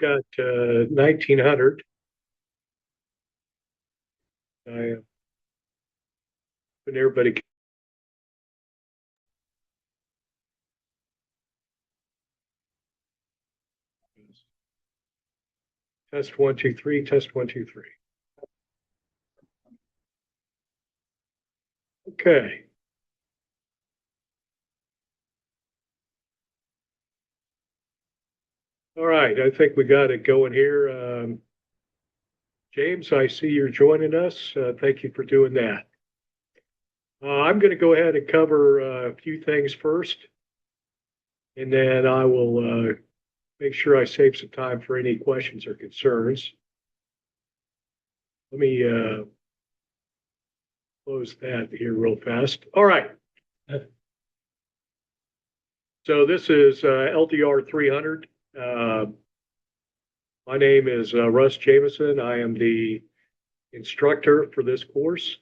got 1900. And everybody can. Test 1, 2, 3, test 1, 2, 3. Okay. All right, I think we got it going here. James, I see you're joining us. Thank you for doing that. I'm going to go ahead and cover a few things first, and then I will make sure I save some time for any questions or concerns. Let me close that here real fast. All right. So this is LDR 300. My name is Russ Jamison. I am the instructor for this course.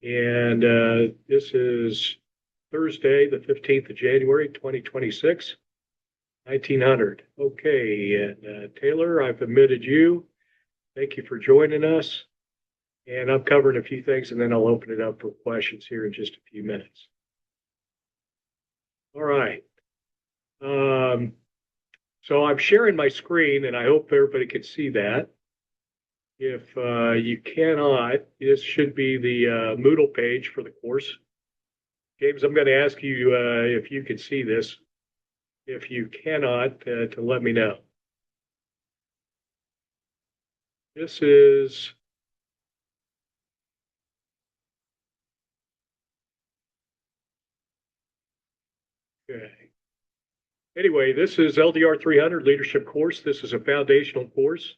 And this is Thursday, the 15th of January, 2026, 1900. Okay, and Taylor, I've admitted you. Thank you for joining us. And I'm covering a few things, and then I'll open it up for questions here in just a few minutes. All right. So I'm sharing my screen, and I hope everybody can see that. If you cannot, this should be the Moodle page for the course. James, I'm going to ask you if you can see this. If you cannot, to let me know. This is okay. Anyway, this is LDR 300 leadership course. This is a foundational course.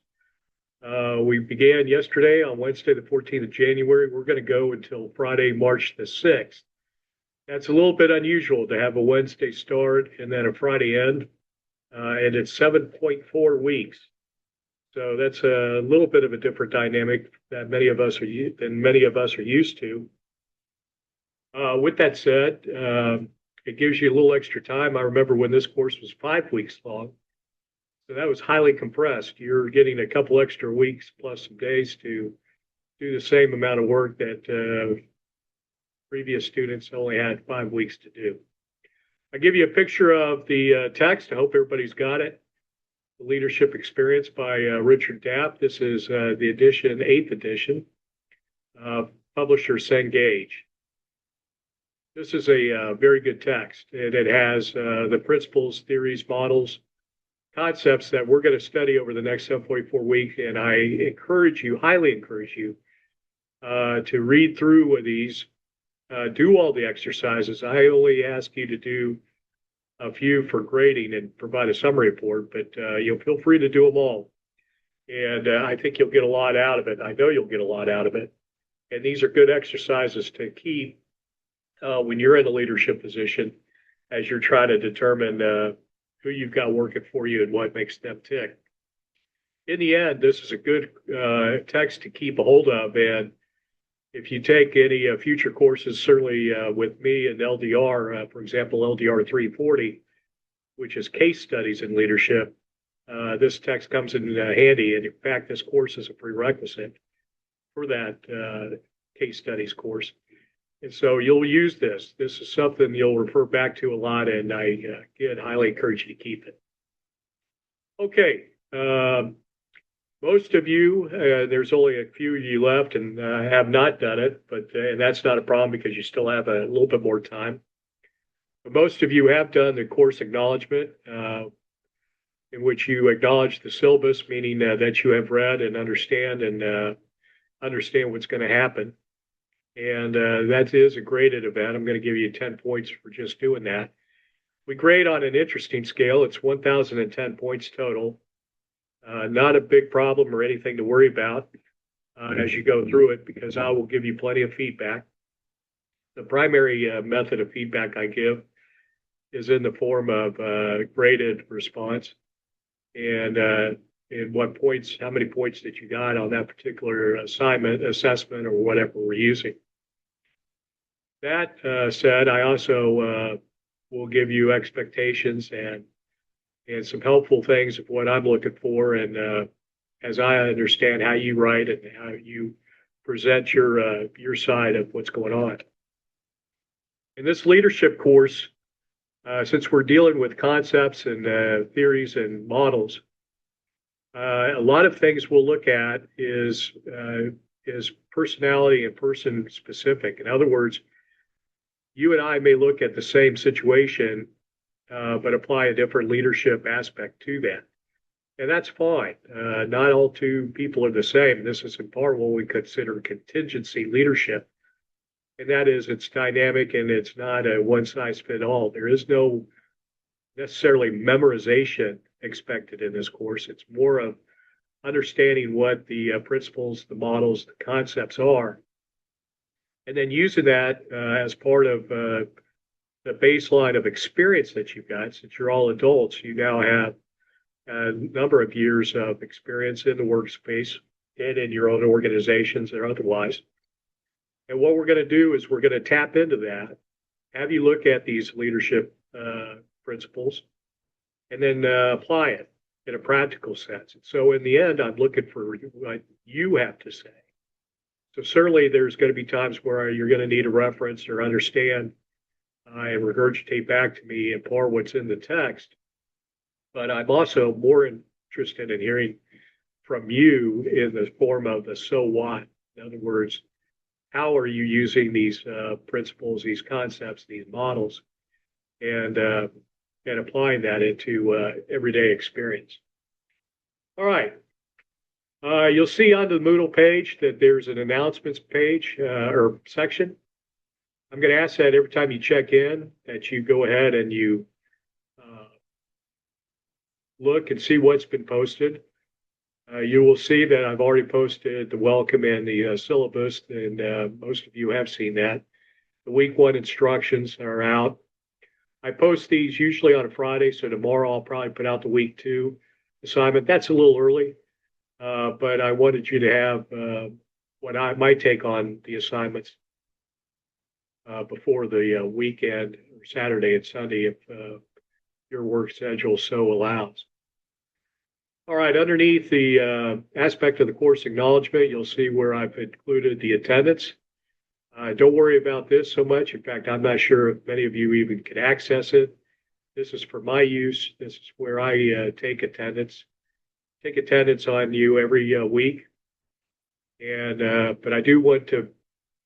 We began yesterday on Wednesday, the 14th of January. We're going to go until Friday, March the 6th. That's a little bit unusual to have a Wednesday start and then a Friday end, and it's 7.4 weeks. So that's a little bit of a different dynamic that many of us are used to. With that said, it gives you a little extra time. I remember when this course was 5 weeks long. So that was highly compressed. You're getting a couple extra weeks plus some days to do the same amount of work that previous students only had 5 weeks to do. I give you a picture of the text. I hope everybody's got it. The Leadership Experience by Richard Dapp. This is the edition, 8th edition. Publisher Cengage. This is a very good text, and it has the principles, theories, models, concepts that we're going to study over the next 7.4 weeks. And I encourage you, highly encourage you, to read through these, do all the exercises. I only ask you to do a few for grading and provide a summary report, but you'll feel free to do them all. And I think you'll get a lot out of it. I know you'll get a lot out of it. And these are good exercises to keep when you're in a leadership position as you're trying to determine who you've got working for you and what makes them tick. In the end, this is a good text to keep a hold of. And if you take any future courses, certainly with me and LDR, for example, LDR 340, which is case studies in leadership, this text comes in handy. And in fact, this course is a prerequisite for that case studies course. And so you'll use this. This is something you'll refer back to a lot, and I, again, highly encourage you to keep it. Okay. Most of you, there's only a few of you left and have not done it, but and that's not a problem because you still have a little bit more time. But most of you have done the course acknowledgement, in which you acknowledge the syllabus, meaning that you have read and understand what's going to happen. And that is a graded event. I'm going to give you 10 points for just doing that. We grade on an interesting scale. It's 1,010 points total. Not a big problem or anything to worry about as you go through it, because I will give you plenty of feedback. The primary method of feedback I give is in the form of graded response and what points, how many points that you got on that particular assessment, or whatever we're using. That said, I also will give you expectations and and some helpful things of what I'm looking for, and as I understand how you write and how you present your side of what's going on. In this leadership course, since we're dealing with concepts and theories and models, a lot of things we'll look at is personality and person specific. In other words, you and I may look at the same situation, but apply a different leadership aspect to that. And that's fine. Not all two people are the same. This is in part what we consider contingency leadership. And that is, it's dynamic and it's not a one size fit all. There is no necessarily memorization expected in this course. It's more of understanding what the principles, the models, the concepts are, and then using that as part of the baseline of experience that you've got. Since you're all adults, you now have a number of years of experience in the workspace and in your own organizations or otherwise. And what we're going to do is we're going to tap into that, have you look at these leadership principles, and then apply it in a practical sense. So in the end, I'm looking for what you have to say. So certainly there's going to be times where you're going to need a reference or understand and regurgitate back to me and pour what's in the text. But I'm also more interested in hearing from you in the form of the so what. In other words, how are you using these principles, these concepts, these models, and applying that into everyday experience. All right. You'll see on the Moodle page that there's an announcements page or section. I'm going to ask that every time you check in that you go ahead and you look and see what's been posted. You will see that I've already posted the welcome and the syllabus, and most of you have seen that. The week one instructions are out. I post these usually on a Friday, so tomorrow I'll probably put out the week two assignment. That's a little early, but I wanted you to have what I might take on the assignments before the weekend, or Saturday and Sunday, if your work schedule so allows. All right, underneath the aspect of the course acknowledgement, you'll see where I've included the attendance. Don't worry about this so much. In fact, I'm not sure if many of you even can access it. This is for my use. This is where I take attendance. Take attendance on you every week. And but I do want to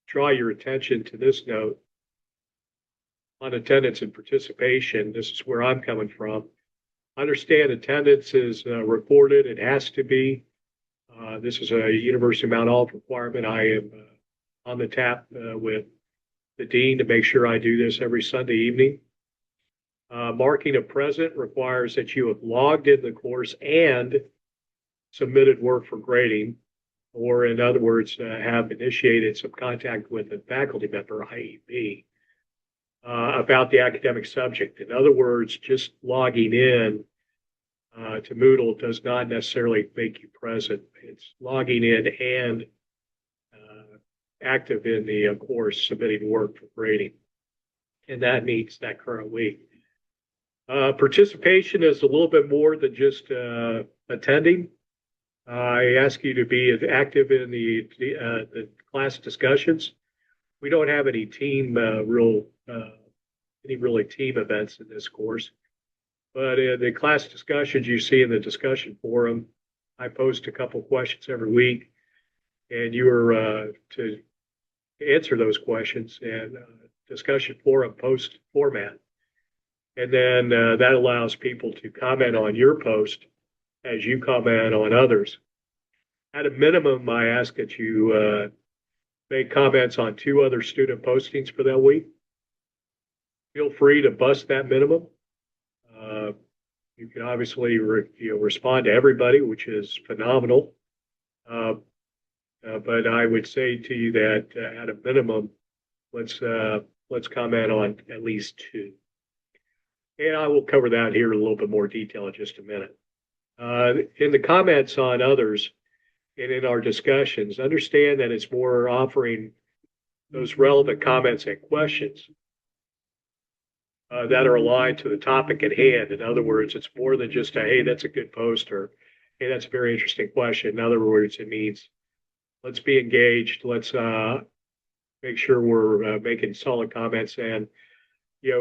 draw your attention to this note on attendance and participation. This is where I'm coming from. Understand attendance is recorded. It has to be. This is a University of Mount Olive requirement. I am on the tap with the dean to make sure I do this every Sunday evening. Marking of present requires that you have logged in the course and submitted work for grading, or in other words, have initiated some contact with a faculty member, i.e. me, about the academic subject. In other words, just logging in to Moodle does not necessarily make you present. It's logging in and active in the course, submitting work for grading. And that meets that current week. Participation is a little bit more than just attending. I ask you to be active in the class discussions. We don't have any team really team events in this course, but in the class discussions you see in the discussion forum, I post a couple questions every week, and you are to answer those questions and discussion forum post format. And then that allows people to comment on your post as you comment on others. At a minimum, I ask that you make comments on 2 other student postings for that week. Feel free to bust that minimum. You can obviously respond to everybody, which is phenomenal. But I would say to you that at a minimum, let's comment on at least 2. And I will cover that here in a little bit more detail in just a minute. In the comments on others and in our discussions, understand that it's more offering those relevant comments and questions that are aligned to the topic at hand. In other words, it's more than just a, hey, that's a good post, or hey, that's a very interesting question. In other words, it means let's be engaged. Let's make sure we're making solid comments, and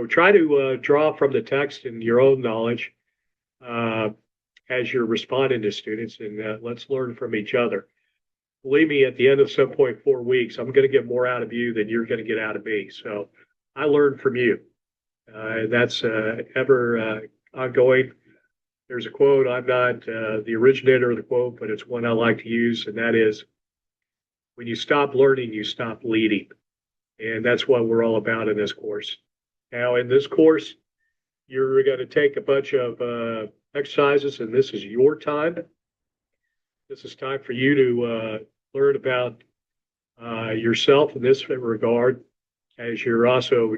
try to draw from the text and your own knowledge as you're responding to students, and let's learn from each other. Believe me, at the end of 7.4 weeks, I'm going to get more out of you than you're going to get out of me. So I learned from you. That's ever ongoing. There's a quote. I'm not the originator of the quote, but it's one I like to use, and that is, when you stop learning, you stop leading. And that's what we're all about in this course. Now, in this course, you're going to take a bunch of exercises, and this is your time. This is time for you to learn about yourself in this regard, as you're also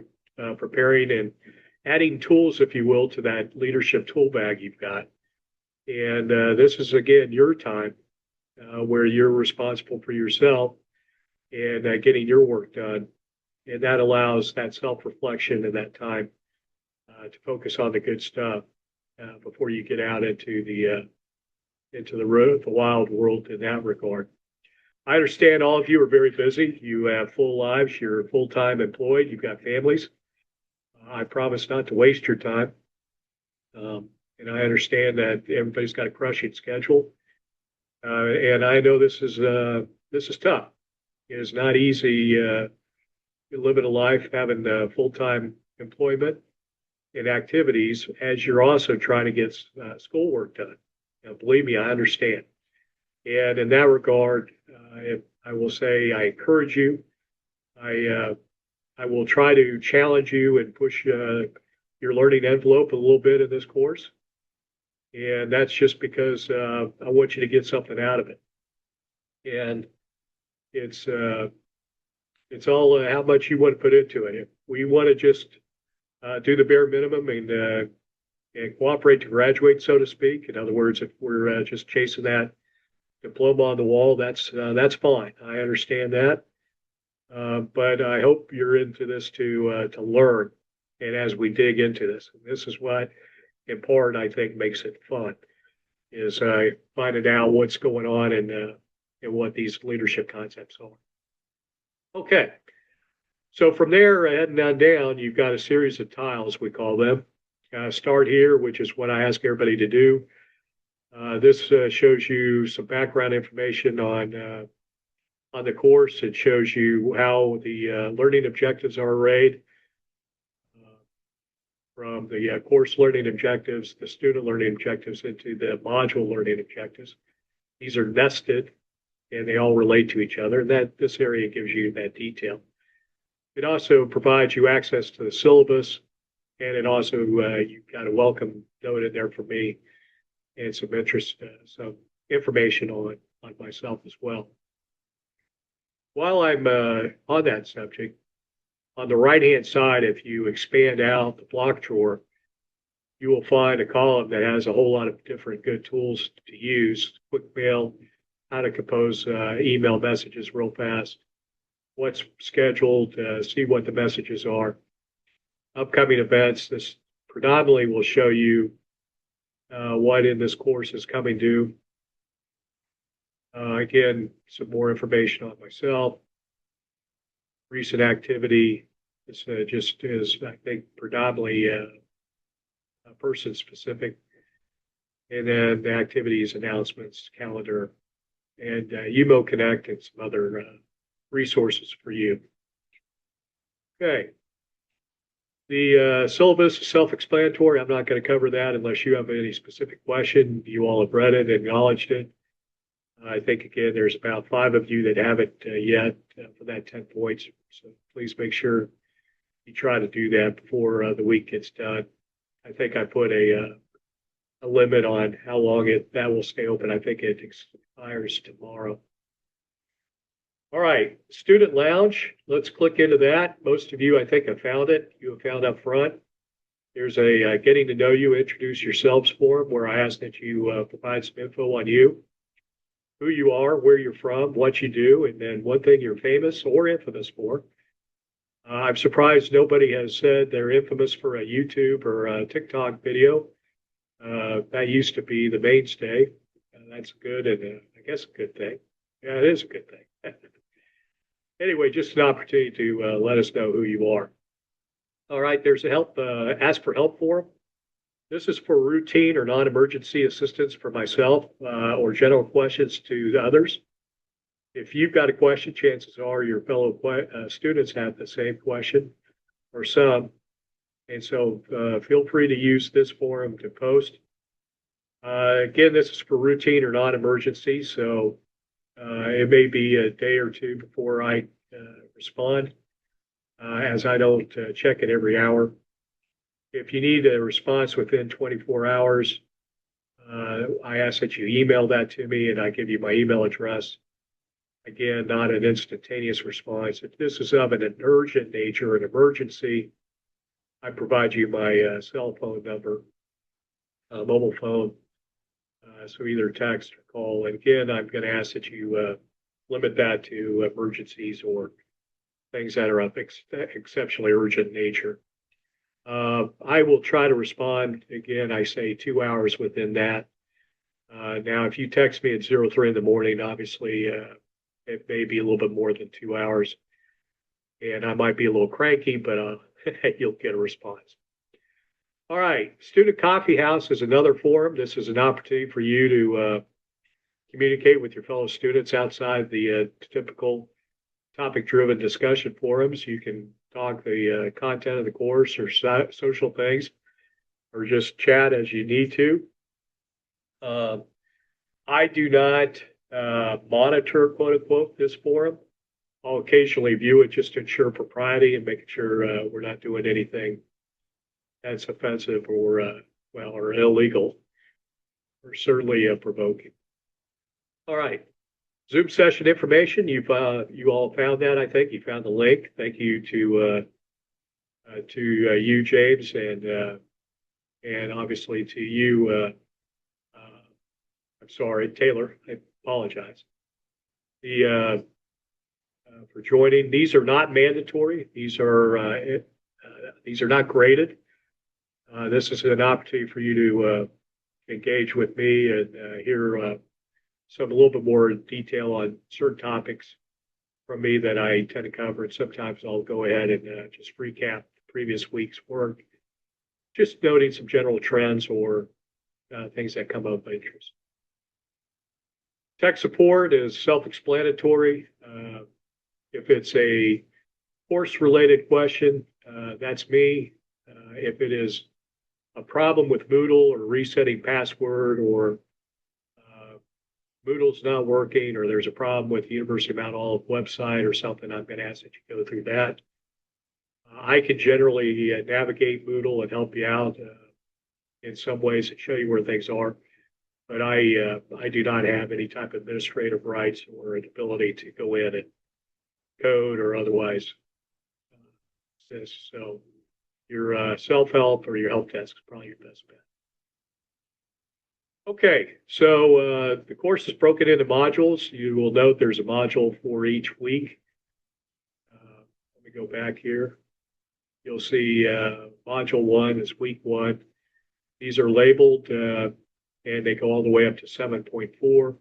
preparing and adding tools, if you will, to that leadership tool bag you've got. And this is, again, your time where you're responsible for yourself and getting your work done. And that allows that self-reflection and that time to focus on the good stuff before you get out into the wild world in that regard. I understand all of you are very busy. You have full lives. You're full-time employed. You've got families. I promise not to waste your time. And I understand that everybody's got a crushing schedule. And I know this is tough. It is not easy living a life, having full-time employment and activities as you're also trying to get schoolwork done. Believe me, I understand. And in that regard, I will say I encourage you. I will try to challenge you and push your learning envelope a little bit in this course. And that's just because I want you to get something out of it. And it's all how much you want to put into it. If we want to just do the bare minimum and cooperate to graduate, so to speak. In other words, if we're just chasing that diploma on the wall, that's fine. I understand that. But I hope you're into this to learn. And as we dig into this, and this is what, in part, I think makes it fun, is finding out what's going on and what these leadership concepts are. Okay. So from there, heading on down, you've got a series of tiles, we call them. Start here, which is what I ask everybody to do. This shows you some background information on the course. It shows you how the learning objectives are arrayed from the course learning objectives, the student learning objectives, into the module learning objectives. These are nested, and they all relate to each other. And this area gives you that detail. It also provides you access to the syllabus, and it also, you've got a welcome note in there for me and some information on myself as well. While I'm on that subject, on the right-hand side, if you expand out the block drawer, you will find a column that has a whole lot of different good tools to use. Quick mail, how to compose email messages real fast, what's scheduled, see what the messages are. Upcoming events, this predominantly will show you what in this course is coming due. Again, some more information on myself. Recent activity. This just is, I think, predominantly person specific. And then the activities, announcements, calendar, and UMO Connect, and some other resources for you. Okay. The syllabus is self-explanatory. I'm not going to cover that unless you have any specific question. You all have read it, acknowledged it. I think, again, there's about 5 of you that haven't yet for that 10 points. So please make sure you try to do that before the week gets done. I think I put a limit on how long that will stay open. I think it expires tomorrow. All right, Student Lounge. Let's click into that. Most of you, I think, have found it. You have found up front. There's a getting to know you, introduce yourselves form where I ask that you provide some info on you, who you are, where you're from, what you do, and then one thing you're famous or infamous for. I'm surprised nobody has said they're infamous for a YouTube or a TikTok video. That used to be the mainstay. That's good, and I guess a good thing. Yeah, it is a good thing. Anyway, just an opportunity to let us know who you are. All right, there's a ask for help forum. This is for routine or non-emergency assistance for myself or general questions to others. If you've got a question, chances are your fellow students have the same question or some. And so feel free to use this forum to post. Again, this is for routine or non-emergency, so it may be a day or two before I respond, as I don't check it every hour. If you need a response within 24 hours, I ask that you email that to me and I give you my email address. Again, not an instantaneous response. If this is of an urgent nature, an emergency, I provide you my cell phone number, mobile phone. So either text or call. And again, I'm going to ask that you limit that to emergencies or things that are of exceptionally urgent nature. I will try to respond. Again, I say 2 hours within that. Now, if you text me at 03 in the morning, obviously it may be a little bit more than 2 hours. And I might be a little cranky, but you'll get a response. All right, Student Coffee House is another forum. This is an opportunity for you to communicate with your fellow students outside the typical topic-driven discussion forums. You can talk the content of the course or social things, or just chat as you need to. I do not monitor, quote unquote, this forum. I'll occasionally view it just to ensure propriety and making sure we're not doing anything that's offensive or or illegal, or certainly provoking. All right, Zoom session information. You all found that. I think you found the link. Thank you to you, James, and obviously to you. I'm sorry, Taylor. I apologize. For joining. These are not mandatory. These are not graded. This is an opportunity for you to engage with me and hear a little bit more detail on certain topics from me that I tend to cover. And sometimes I'll go ahead and just recap the previous week's work, just noting some general trends or things that come up of interest. Tech support is self-explanatory. If it's a course-related question, that's me. If it is a problem with Moodle or resetting password, or Moodle's not working, or there's a problem with the University of Mount Olive website or something, I'm going to ask that you go through that. I can generally navigate Moodle and help you out in some ways and show you where things are, but I do not have any type of administrative rights or an ability to go in and code or otherwise assist. So your self-help or your help desk is probably your best bet. Okay, so the course is broken into modules. You will note there's a module for each week. Let me go back here. You'll see module 1 is week 1. These are labeled and they go all the way up to 7.4.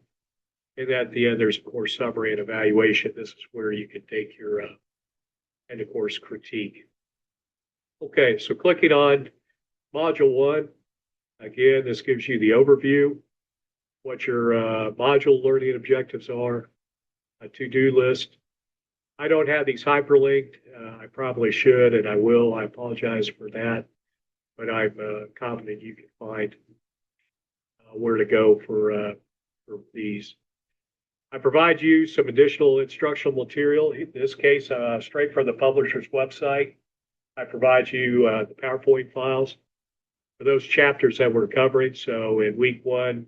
And at the end, there's a course summary and evaluation. This is where you can take your end of course critique. Okay, so clicking on module 1, again, this gives you the overview, what your module learning objectives are, a to-do list. I don't have these hyperlinked. I probably should, and I will. I apologize for that, but I'm confident you can find where to go for these. I provide you some additional instructional material. In this case, straight from the publisher's website. I provide you the PowerPoint files for those chapters that we're covering. So in week 1,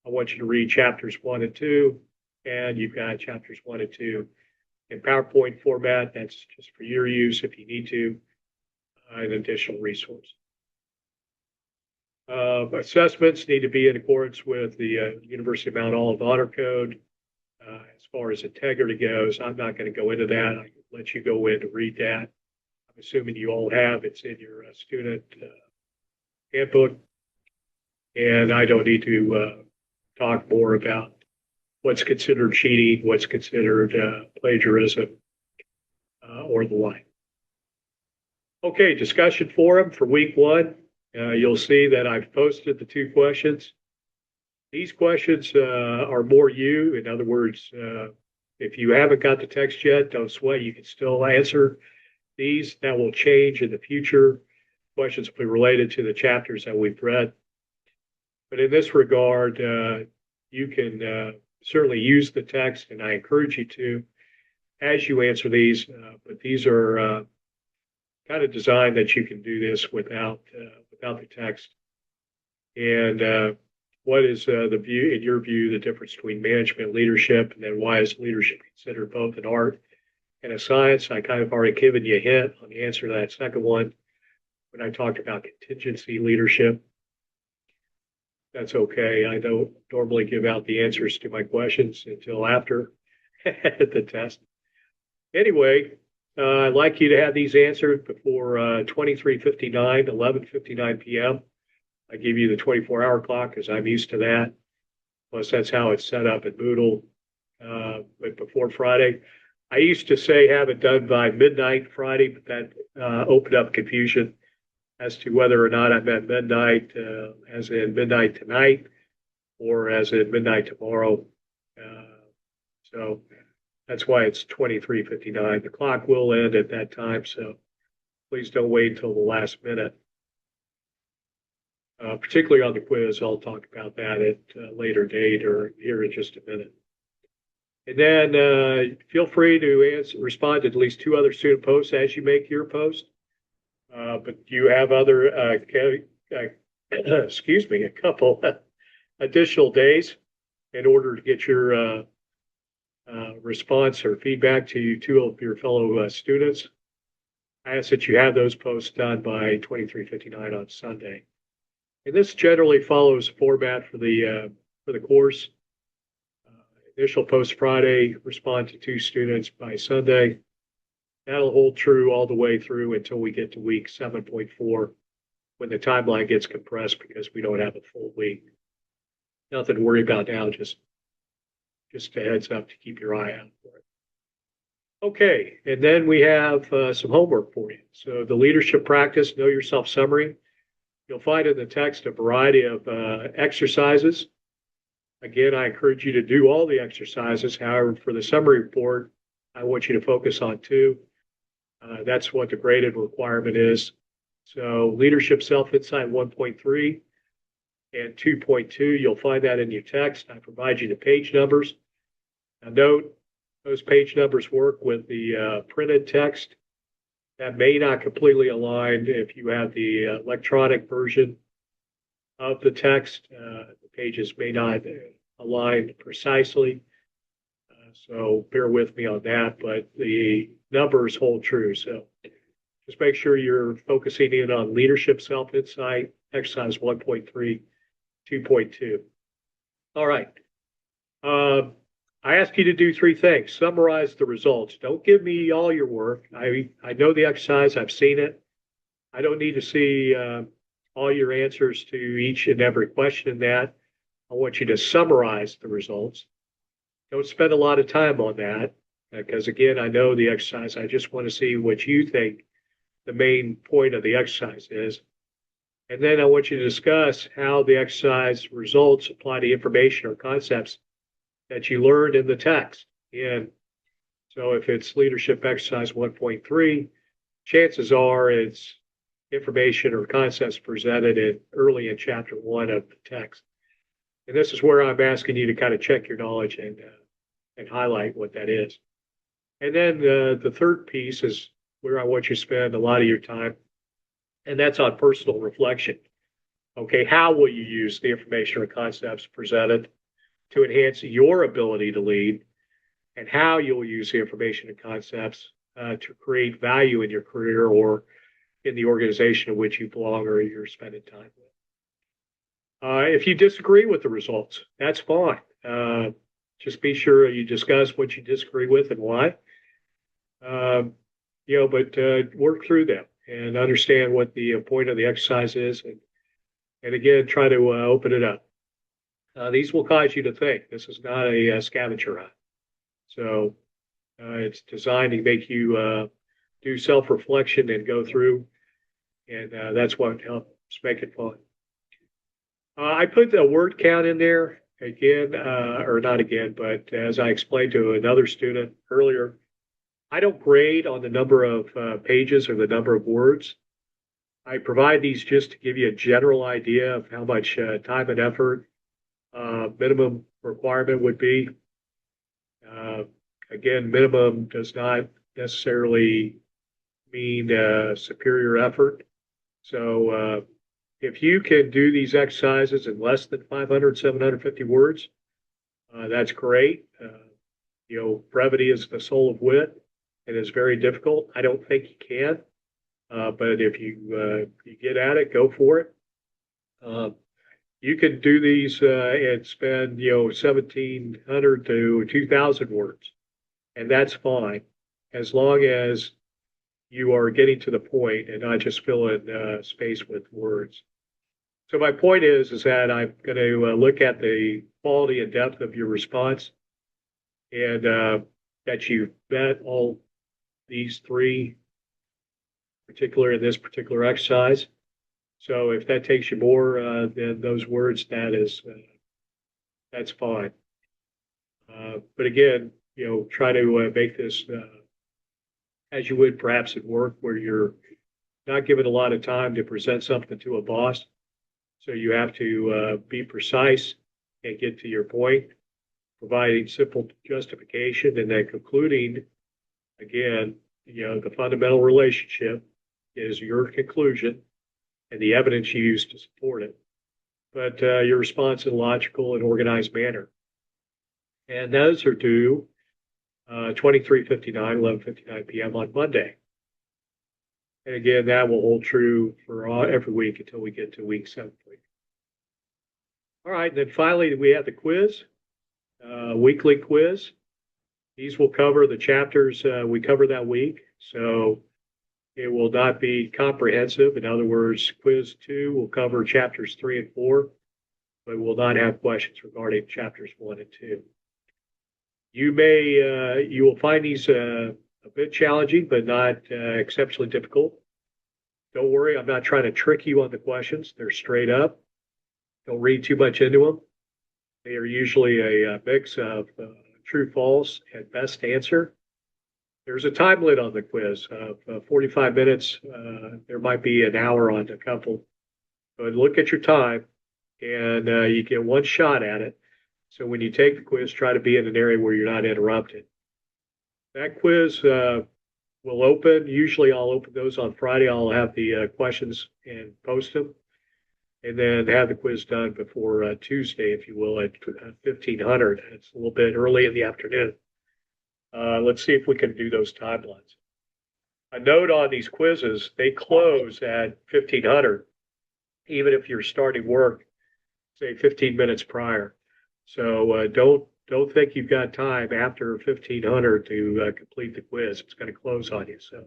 I want you to read chapters 1 and 2, and you've got chapters 1 and 2 in PowerPoint format. That's just for your use if you need to, an additional resource. Assessments need to be in accordance with the University of Mount Olive Honor Code. As far as integrity goes, I'm not going to go into that. I let you go in to read that. I'm assuming you all have. It's in your student handbook. And I don't need to talk more about what's considered cheating, what's considered plagiarism, or the like. Okay, discussion forum for week one. You'll see that I've posted the 2 questions. These questions are more you. In other words, if you haven't got the text yet, don't sweat. You can still answer these. That will change in the future. Questions will be related to the chapters that we've read. But in this regard, you can certainly use the text, and I encourage you to as you answer these. But these are kind of designed that you can do this without the text. And what is the view, in your view, the difference between management and leadership, and then why is leadership considered both an art and a science? I kind of already given you a hint on the answer to that second one when I talked about contingency leadership. That's okay. I don't normally give out the answers to my questions until after the test. Anyway, I'd like you to have these answered before 23:59, 11:59 p.m. I give you the 24-hour clock because I'm used to that. Plus, that's how it's set up at Moodle. But before Friday, I used to say have it done by midnight Friday, but that opened up confusion as to whether or not I meant midnight as in midnight tonight or as in midnight tomorrow. So that's why it's 23:59. The clock will end at that time, so please don't wait until the last minute. Particularly on the quiz, I'll talk about that at a later date or here in just a minute. And then feel free to respond to at least 2 other student posts as you make your post. But you have other, excuse me, a couple additional days in order to get your response or feedback to 2 of your fellow students. I ask that you have those posts done by 23:59 on Sunday. And this generally follows the format for the course. Initial post Friday, respond to 2 students by Sunday. That'll hold true all the way through until we get to week 7.4, when the timeline gets compressed because we don't have a full week. Nothing to worry about now, just a heads up to keep your eye out for it. Okay, and then we have some homework for you. So the leadership practice, know yourself summary. You'll find in the text a variety of exercises. Again, I encourage you to do all the exercises. However, for the summary report, I want you to focus on 2. That's what the graded requirement is. So leadership self-insight 1.3 and 2.2, you'll find that in your text. I provide you the page numbers. Now note, those page numbers work with the printed text. That may not completely align if you have the electronic version of the text. The pages may not align precisely. So bear with me on that, but the numbers hold true. So just make sure you're focusing in on leadership self-insight, exercise 1.3, 2.2. All right. I ask you to do 3 things. Summarize the results. Don't give me all your work. I know the exercise. I've seen it. I don't need to see all your answers to each and every question in that. I want you to summarize the results. Don't spend a lot of time on that because, again, I know the exercise. I just want to see what you think the main point of the exercise is. And then I want you to discuss how the exercise results apply to information or concepts that you learned in the text. And so if it's leadership exercise 1.3, chances are it's information or concepts presented early in chapter 1 of the text. And this is where I'm asking you to kind of check your knowledge and highlight what that is. And then the third piece is where I want you to spend a lot of your time, and that's on personal reflection. Okay, how will you use the information or concepts presented to enhance your ability to lead, and how you'll use the information and concepts to create value in your career or in the organization in which you belong or you're spending time with. If you disagree with the results, that's fine. Just be sure you discuss what you disagree with and why. but work through them and understand what the point of the exercise is, and again, try to open it up. These will cause you to think. This is not a scavenger hunt. So it's designed to make you do self-reflection and go through, and that's what helps make it fun. I put the word count in there again, or not again, but as I explained to another student earlier, I don't grade on the number of pages or the number of words. I provide these just to give you a general idea of how much time and effort minimum requirement would be. Again, minimum does not necessarily mean superior effort. So if you can do these exercises in less than 500, 750 words, that's great. Brevity is the soul of wit. It is very difficult. I don't think you can, but if you get at it, go for it. You can do these and spend 1,700 to 2,000 words, and that's fine, as long as you are getting to the point and not just filling space with words. So my point is that I'm going to look at the quality and depth of your response, and that you've met all these three, particular in this particular exercise. So if that takes you more than those words, that's fine. But again, try to make this as you would perhaps at work, where you're not given a lot of time to present something to a boss. So you have to be precise and get to your point, providing simple justification, and then concluding, again, the fundamental relationship is your conclusion and the evidence you use to support it, but your response in a logical and organized manner. And those are due 23:59, 11:59 p.m. on Monday. And again, that will hold true for every week until we get to week 7. All right, and then finally we have the quiz, weekly quiz. These will cover the chapters we cover that week. So it will not be comprehensive. In other words, quiz 2 will cover chapters 3 and 4, but will not have questions regarding chapters 1 and 2. You will find these a bit challenging, but not exceptionally difficult. Don't worry, I'm not trying to trick you on the questions. They're straight up. Don't read too much into them. They are usually a mix of true, false, and best answer. There's a time limit on the quiz of 45 minutes. There might be an hour on a couple. But look at your time, and you get one shot at it. So when you take the quiz, try to be in an area where you're not interrupted. That quiz will open. Usually I'll open those on Friday. I'll have the questions and post them, and then have the quiz done before Tuesday, if you will, at 1500. It's a little bit early in the afternoon. Let's see if we can do those timelines. A note on these quizzes, they close at 1500, even if you're starting work, say 15 minutes prior. So don't think you've got time after 1500 to complete the quiz. It's going to close on you. So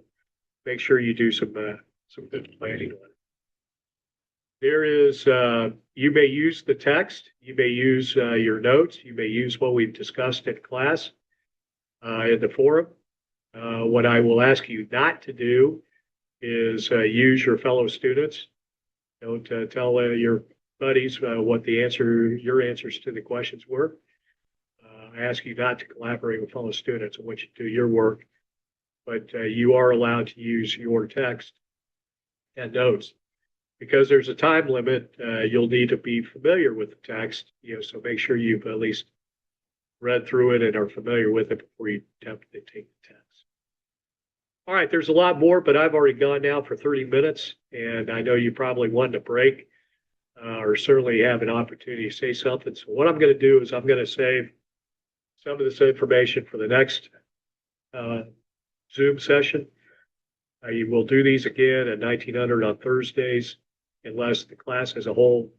make sure you do some good planning on it. There is, you may use the text, you may use your notes, you may use what we've discussed in class in the forum. What I will ask you not to do is use your fellow students. Don't tell your buddies what your answers to the questions were. I ask you not to collaborate with fellow students on what you do your work, but you are allowed to use your text and notes. Because there's a time limit, you'll need to be familiar with the text, so make sure you've at least read through it and are familiar with it before you attempt to take the test. All right, there's a lot more, but I've already gone now for 30 minutes, and I know you probably want a break or certainly have an opportunity to say something. So what I'm going to do is I'm going to save some of this information for the next Zoom session. You will do these again at 1900 on Thursdays, unless the class as a whole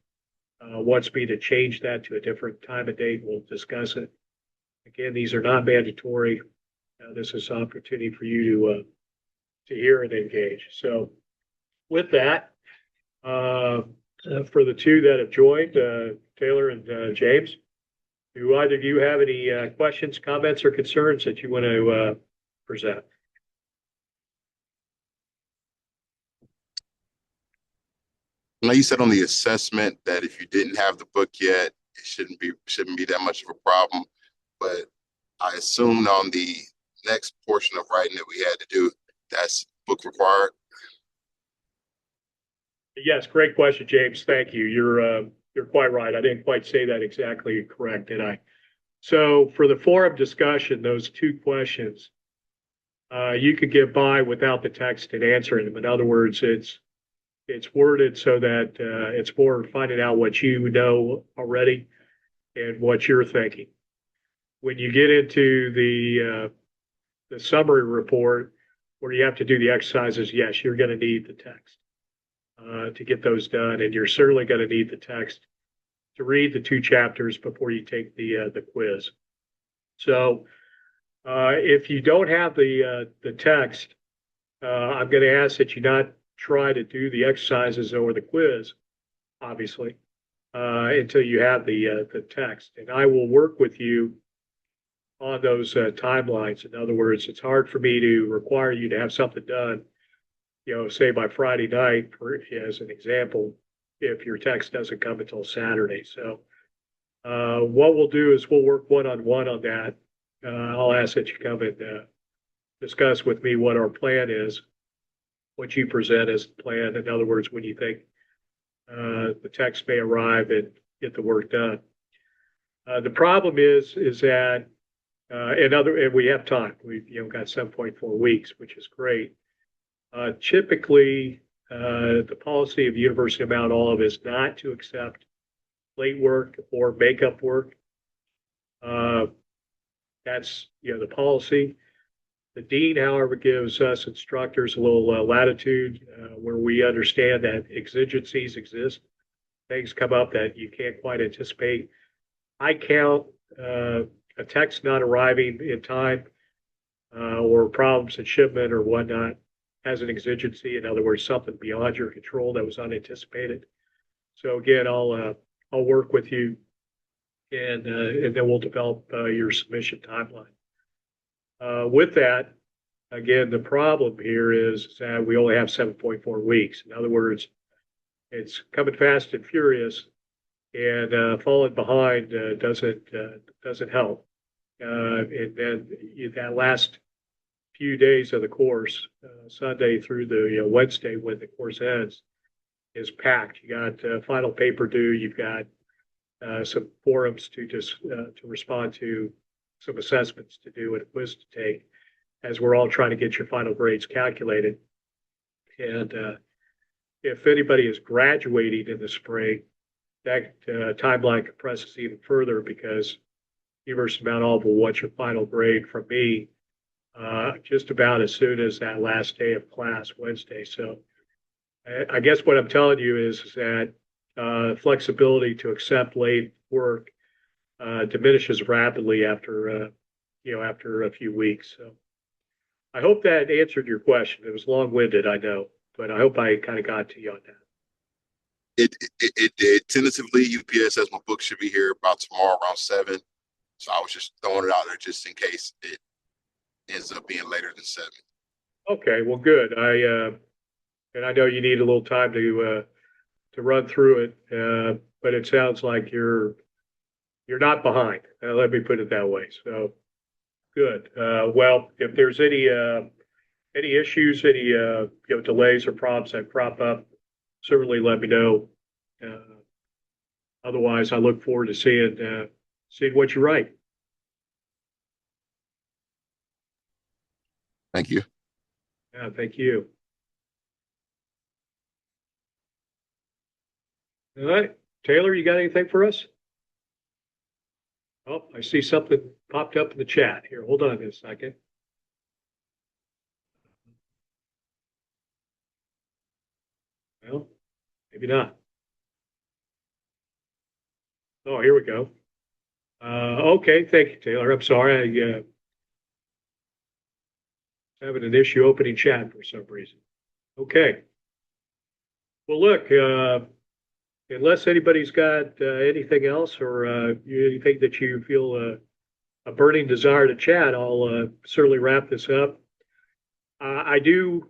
wants me to change that to a different time and date. We'll discuss it. Again, these are not mandatory. This is an opportunity for you to hear and engage. So with that, for the two that have joined, Taylor and James, do either of you have any questions, comments, or concerns that you want to present? I know you said on the assessment that if you didn't have the book yet, it shouldn't be that much of a problem. But I assumed on the next portion of writing that we had to do, that's book required. Yes, great question, James. Thank you. You're quite right. I didn't quite say that exactly correct, did I? So for the forum discussion, those two questions, you could get by without the text and answering them. In other words, it's worded so that it's more finding out what you know already and what you're thinking. When you get into the summary report where you have to do the exercises, yes, you're going to need the text to get those done, and you're certainly going to need the text to read the two chapters before you take the quiz. So if you don't have the text, I'm going to ask that you not try to do the exercises or the quiz, obviously, until you have the text. And I will work with you on those timelines. In other words, it's hard for me to require you to have something done, say by Friday night, as an example, if your text doesn't come until Saturday. So what we'll do is we'll work one-on-one on that. I'll ask that you come and discuss with me what our plan is, what you present as the plan. In other words, when you think the text may arrive and get the work done. The problem is that and we have time. We've got 7.4 weeks, which is great. Typically, the policy of the University of Mount Olive is not to accept late work or makeup work. That's the policy. The dean, however, gives us instructors a little latitude where we understand that exigencies exist. Things come up that you can't quite anticipate. I count a text not arriving in time or problems in shipment or whatnot as an exigency. In other words, something beyond your control that was unanticipated. So again, I'll work with you, and then we'll develop your submission timeline. With that, again, the problem here is that we only have 7.4 weeks. In other words, it's coming fast and furious, and falling behind doesn't help. And then that last few days of the course, Sunday through the Wednesday when the course ends, is packed. You got final paper due. You've got some forums to respond to, some assessments to do, and a quiz to take, as we're all trying to get your final grades calculated. And if anybody is graduating in the spring, that timeline compresses even further because University of Mount Olive will want your final grade from me just about as soon as that last day of class, Wednesday. So I guess what I'm telling you is that flexibility to accept late work diminishes rapidly after a few weeks. So I hope that answered your question. It was long-winded, I know, but I hope I kind of got to you on that. It did. Tentatively, UPS says my book should be here about tomorrow around 7. So I was just throwing it out there just in case it ends up being later than 7. Okay, well, good. And I know you need a little time to run through it, but it sounds like you're not behind. Let me put it that way. So good. Well, if there's any issues, any delays or problems that crop up, certainly let me know. Otherwise, I look forward to seeing what you write. Thank you. Yeah, thank you. All right, Taylor, you got anything for us? Oh, I see something popped up in the chat here. Hold on a second. Well, maybe not. Oh, here we go. Okay, thank you, Taylor. I'm sorry. having an issue opening chat for some reason. Okay. Well, look, unless anybody's got anything else or anything that you feel a burning desire to chat, I'll certainly wrap this up. I do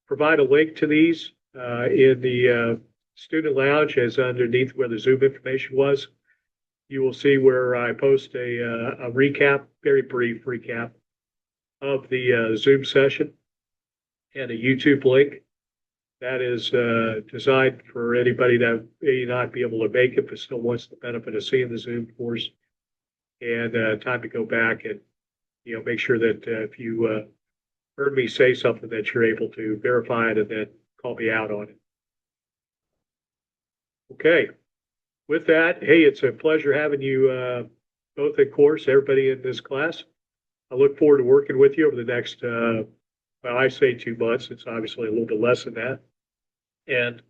provide a link to these in the student lounge as underneath where the Zoom information was. You will see where I post a recap, very brief recap of the Zoom session and a YouTube link that is designed for anybody that may not be able to make it but still wants the benefit of seeing the Zoom course and time to go back and make sure that if you heard me say something that you're able to verify it and then call me out on it. Okay. With that, hey, it's a pleasure having you both in course, everybody in this class. I look forward to working with you over the next, well, I say 2 months. It's obviously a little bit less than that. And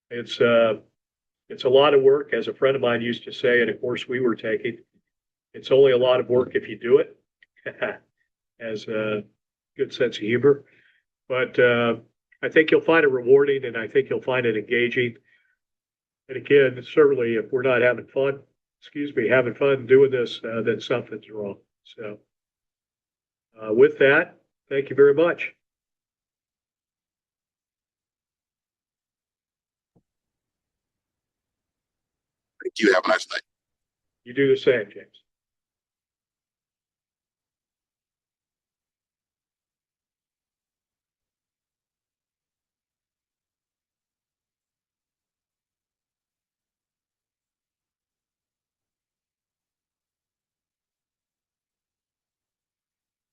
it's a lot of work, as a friend of mine used to say in a course we were taking. It's only a lot of work if you do it, as a good sense of humor. But I think you'll find it rewarding, and I think you'll find it engaging. And again, certainly, if we're not having fun, having fun doing this, then something's wrong. So, with that, thank you very much. Thank you. Have a nice night. You do the same, James.